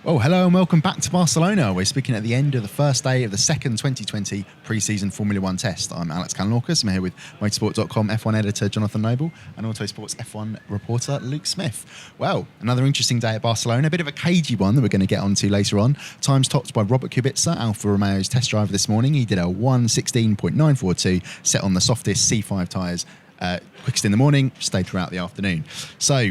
Well, hello and welcome back to Barcelona. We're speaking at the end of the first day of the second 2020 pre-season Formula One test. I'm Alex Canlorcas. I'm here with motorsport.com F1 editor Jonathan Noble and Autosports F1 reporter Luke Smith. Well, another interesting day at Barcelona. A bit of a cagey one that we're going to get onto later on. Times topped by Robert Kubica, Alfa Romeo's test driver this morning. He did a 1:16.942 set on the softest C5 tyres. Quickest in the morning, stayed throughout the afternoon. So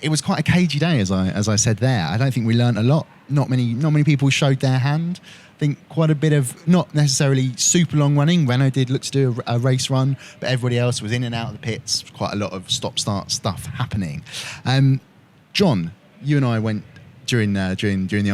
it was quite a cagey day, as I said there. I don't think we learnt a lot. Not many people showed their hand. I think quite a bit of not necessarily super long running. Renault did look to do a race run, but everybody else was in and out of the pits. Quite a lot of stop-start stuff happening. John, you and I went during the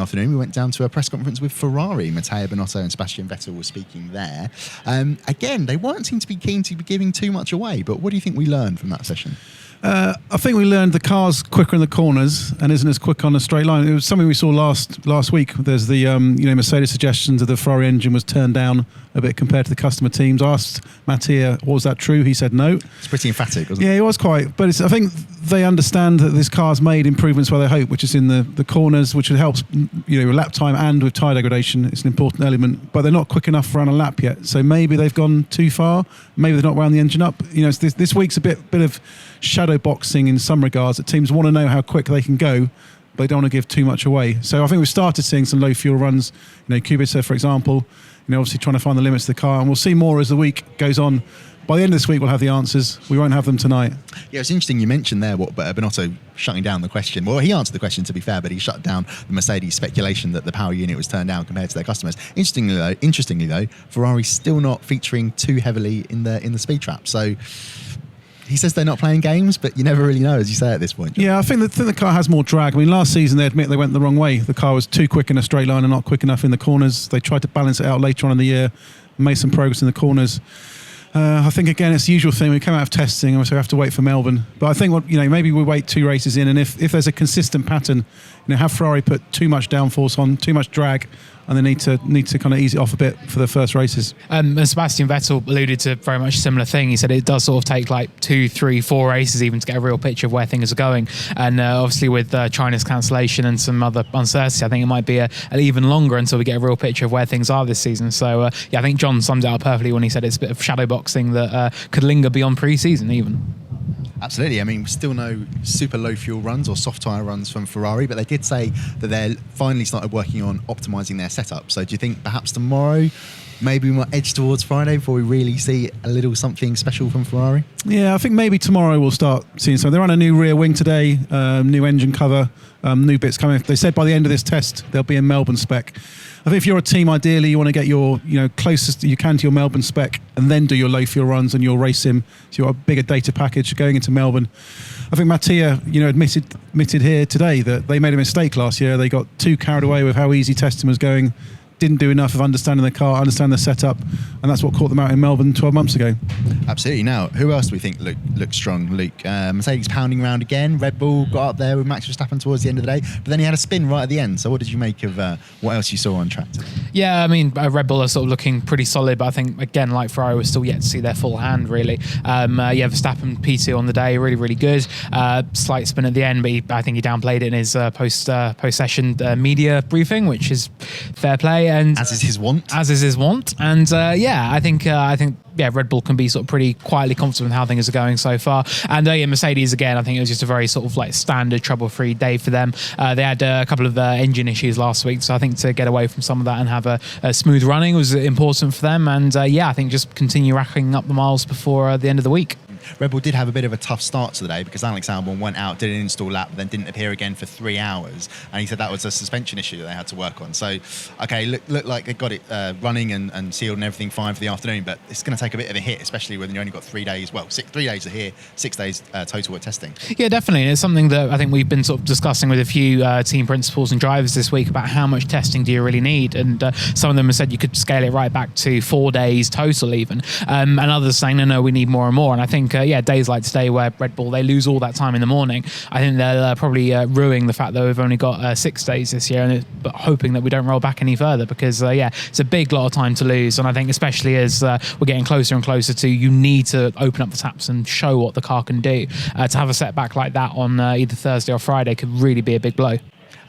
afternoon. We went down to a press conference with Ferrari. Matteo Binotto and Sebastian Vettel were speaking there. Again, they weren't seem to be keen to be giving too much away. But what do you think we learned from that session? I think we learned the car's quicker in the corners and isn't as quick on a straight line. It was something we saw last week. There's the Mercedes suggestions that the Ferrari engine was turned down a bit compared to the customer teams. Asked Mattia, was that true? He said no. It's pretty emphatic, wasn't it? Yeah, he was quite. But I think they understand that this car's made improvements where they hope, which is in the corners, which helps lap time and with tyre degradation. It's an important element. But they're not quick enough to run a lap yet. So maybe they've gone too far. Maybe they've not wound the engine up. This week's a bit of shadow boxing in some regards, that teams want to know how quick they can go, but they don't want to give too much away. So I think we've started seeing some low fuel runs. Kubica, for example, obviously trying to find the limits of the car, and we'll see more as the week goes on. By the end of this week, we'll have the answers. We won't have them tonight. Yeah, it's interesting you mentioned there what Binotto shutting down the question. Well, he answered the question, to be fair, but he shut down the Mercedes speculation that the power unit was turned down compared to their customers. Interestingly though, Ferrari's still not featuring too heavily in the speed trap. So he says they're not playing games, but you never really know, as you say at this point. Yeah, I think the car has more drag. I mean, last season they admit they went the wrong way. The car was too quick in a straight line and not quick enough in the corners. They tried to balance it out later on in the year, made some progress in the corners. I think, again, it's the usual thing. We come out of testing and so we have to wait for Melbourne. But I think maybe we wait 2 races in, and if there's a consistent pattern, have Ferrari put too much downforce on, too much drag, and they need to kind of ease it off a bit for the first races. And Sebastian Vettel alluded to very much a similar thing. He said it does sort of take like 2, 3, 4 races even to get a real picture of where things are going. And obviously with China's cancellation and some other uncertainty, I think it might be even longer until we get a real picture of where things are this season. So I think John summed it up perfectly when he said it's a bit of shadow boxing that could linger beyond pre-season even. Absolutely. I mean, still no super low fuel runs or soft tyre runs from Ferrari, but they did say that they finally started working on optimising their setup. So do you think perhaps tomorrow, maybe we might edge towards Friday before we really see a little something special from Ferrari? Yeah, I think maybe tomorrow we'll start seeing something. They're on a new rear wing today, new engine cover, new bits coming. They said by the end of this test, they'll be in Melbourne spec. I think if you're a team, ideally, you want to get your closest you can to your Melbourne spec and then do your low fuel runs and your race sim. So you've got a bigger data package going into Melbourne. I think Mattia, admitted here today that they made a mistake last year. They got too carried away with how easy testing was going. Didn't do enough of understanding the car, understanding the setup, and that's what caught them out in Melbourne 12 months ago. Absolutely. Now, who else do we think looked strong, Luke? Mercedes pounding around again. Red Bull got up there with Max Verstappen towards the end of the day, but then he had a spin right at the end. So what did you make of what else you saw on track today? Yeah, I mean, Red Bull are sort of looking pretty solid, but I think, again, like Ferrari, we're still yet to see their full hand, really. Verstappen P2 on the day, really, really good. Slight spin at the end, but I think he downplayed it in his post-session media briefing, which is fair play. And as is his want. And I think Red Bull can be sort of pretty quietly confident with how things are going so far. And Mercedes, again, I think it was just a very sort of like standard trouble-free day for them. They had a couple of engine issues last week, so I think to get away from some of that and have a smooth running was important for them. And I think just continue racking up the miles before the end of the week. Red Bull did have a bit of a tough start to the day because Alex Albon went out, did an install lap, then didn't appear again for 3 hours. And he said that was a suspension issue that they had to work on. So, okay, looked like they got it running and sealed and everything fine for the afternoon, but it's going to take a bit of a hit, especially when you only got 3 days, 3 days are here, 6 days total at testing. Yeah, definitely. And it's something that I think we've been sort of discussing with a few team principals and drivers this week about how much testing do you really need. And some of them have said you could scale it right back to 4 days total even. And others saying, no, we need more and more. And I think, days like today where Red Bull, they lose all that time in the morning, I think they're probably ruining the fact that we've only got 6 days this year, but hoping that we don't roll back any further because, it's a big lot of time to lose. And I think especially as we're getting closer and closer to, you need to open up the taps and show what the car can do. To have a setback like that on either Thursday or Friday could really be a big blow.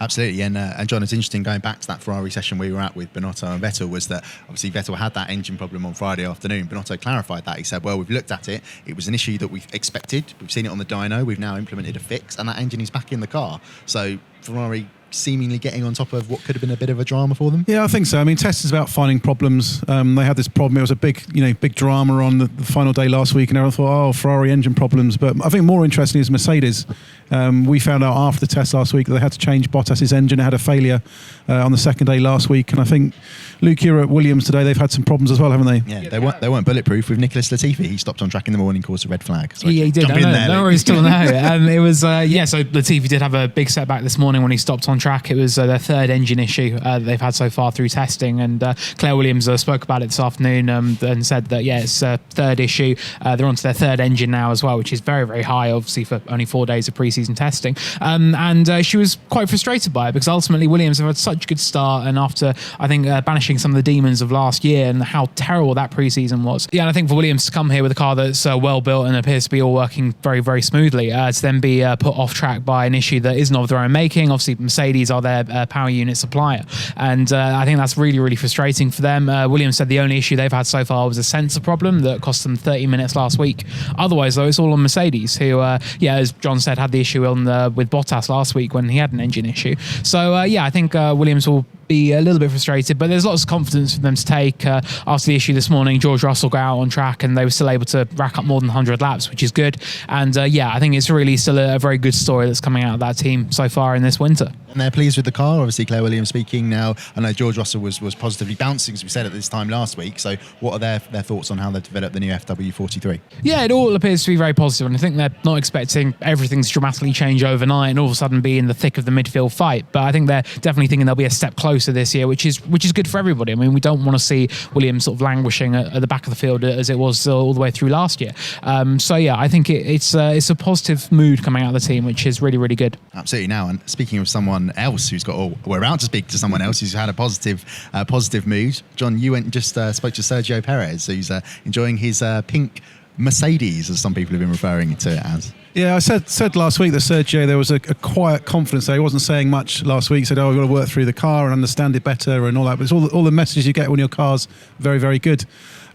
Absolutely, and John, it's interesting going back to that Ferrari session we were at with Binotto and Vettel, was that obviously Vettel had that engine problem on Friday afternoon. Binotto clarified that. He said, well, we've looked at it. It was an issue that we've expected. We've seen it on the dyno. We've now implemented a fix, and that engine is back in the car. So Ferrari seemingly getting on top of what could have been a bit of a drama for them. Yeah, I think so. I mean, test is about finding problems. They had this problem. It was a big drama on the final day last week, and everyone thought, oh, Ferrari engine problems. But I think more interesting is Mercedes. We found out after the test last week that they had to change Bottas's engine. It had a failure on the second day last week, and I think Luke, you're at Williams today. They've had some problems as well, haven't they? Yeah, they weren't bulletproof with Nicholas Latifi. He stopped on track in the morning, caused a red flag. So yeah, he did. No worries, still no. It was so Latifi did have a big setback this morning when he stopped on track. It was their third engine issue that they've had so far through testing, and Claire Williams spoke about it this afternoon and said that it's a third issue. They're onto their third engine now as well, which is very, very high, obviously, for only 4 days of pre-season testing. And she was quite frustrated by it because ultimately Williams have had such a good start, and after I think banishing some of the demons of last year and how terrible that pre-season was. Yeah, and I think for Williams to come here with a car that's well built and appears to be all working very, very smoothly, to then be put off track by an issue that isn't of their own making. Obviously, Mercedes are their power unit supplier, and I think that's really, really frustrating for them. Williams said the only issue they've had so far was a sensor problem that cost them 30 minutes last week. Otherwise, though, it's all on Mercedes, who, as John said, had the issue with Bottas last week when he had an engine issue. So, I think Williams will be a little bit frustrated, but there's lots of confidence for them to take. After the issue this morning, George Russell got out on track and they were still able to rack up more than 100 laps, which is good. And I think it's really still a very good story that's coming out of that team so far in this winter. And they're pleased with the car. Obviously, Claire Williams speaking now. I know George Russell was positively bouncing, as we said at this time last week. So what are their thoughts on how they've developed the new FW43? Yeah, it all appears to be very positive, and I think they're not expecting everything to dramatically change overnight and all of a sudden be in the thick of the midfield fight. But I think they're definitely thinking they'll be a step closer this year, which is good for everybody. I mean, we don't want to see Williams sort of languishing at the back of the field as it was all the way through last year. I think it's a positive mood coming out of the team, which is really, really good. Absolutely. Now, and speaking of someone else who's got, we're about to speak to someone else who's had a positive mood. John, you went and just spoke to Sergio Perez, who's enjoying his pink Mercedes, as some people have been referring to it as. Yeah, I said last week that Sergio, there was a quiet confidence there. He wasn't saying much last week. He said, I've got to work through the car and understand it better and all that. But it's all the messages you get when your car's very, very good.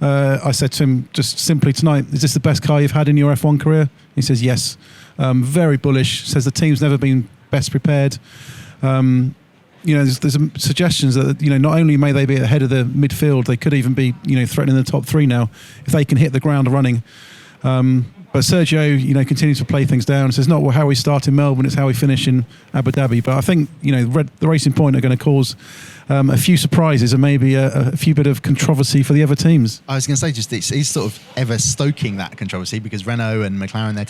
I said to him just simply tonight, is this the best car you've had in your F1 career? He says, yes. Very bullish. Says the team's never been best prepared. There's suggestions that not only may they be ahead of the midfield, they could even be threatening the top three now if they can hit the ground running. But Sergio, continues to play things down. So it's not how we start in Melbourne, it's how we finish in Abu Dhabi. But I think, the Racing Point are going to cause a few surprises and maybe a few bit of controversy for the other teams. I was going to say, he's sort of ever stoking that controversy, because Renault and McLaren, their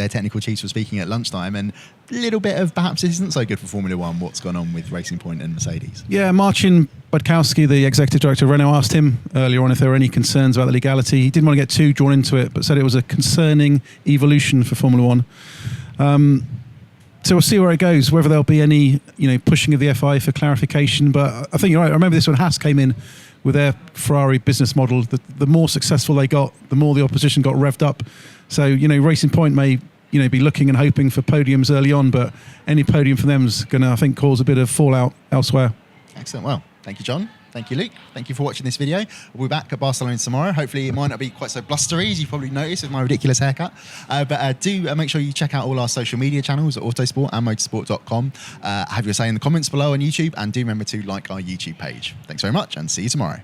technical chiefs, were speaking at lunchtime, and a little bit of perhaps this isn't so good for Formula One, what's gone on with Racing Point and Mercedes. Yeah, Marcin Budkowski, the executive director of Renault, asked him earlier on if there were any concerns about the legality. He didn't want to get too drawn into it, but said it was a concerning evolution for Formula One. So we'll see where it goes, whether there'll be any pushing of the FI for clarification. But I think you're right. I remember this when Haas came in with their Ferrari business model. The more successful they got, the more the opposition got revved up. So, Racing Point may be looking and hoping for podiums early on, but any podium for them is going to, I think, cause a bit of fallout elsewhere. Excellent. Well, thank you, John. Thank you, Luke. Thank you for watching this video. We'll be back at Barcelona tomorrow. Hopefully it might not be quite so blustery as you probably noticed with my ridiculous haircut. But do make sure you check out all our social media channels at Autosport and Motorsport.com. Have your say in the comments below on YouTube, and do remember to like our YouTube page. Thanks very much, and see you tomorrow.